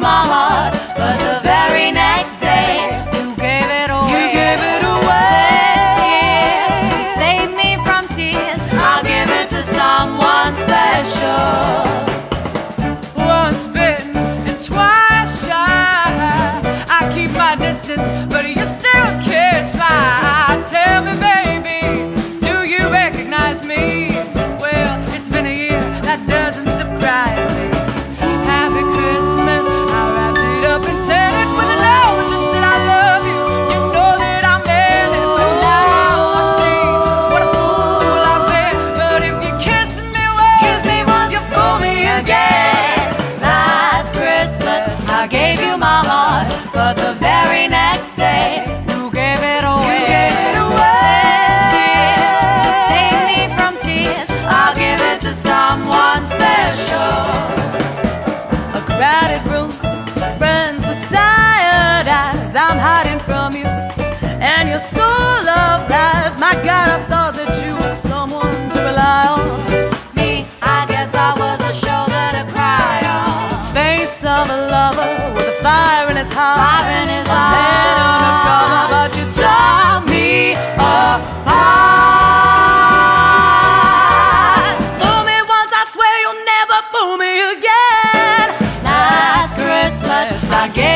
my heart, but the very next day you gave it away. You gave it away. You saved me from tears. I'll give it to someone special. Once bitten and twice shy, I keep my distance, but you still catch fire. Tell me, baby, do you recognize me? Well, it's been a year, that doesn't surprise me. Happy Christmas, I wrapped it up and sent it with a note that said I love you. You know that I meant it, but now I see what a fool I've been. But if you kissed me once, you fool me again. Last Christmas I gave you my heart, but the very next day you gave it away. You gave it away. You saved me from tears. I'll give it to someone special. A crowded room, friends with tired eyes. I'm hiding from you, and you're so love lies. My God, I thought that you were someone to rely on. Me, I guess I was a shoulder to cry on. Face of a lover with a fire in his heart. Fire in his A man undercover, but you tore me apart. Fool me once, I swear you'll never fool me again. Last Christmas I gave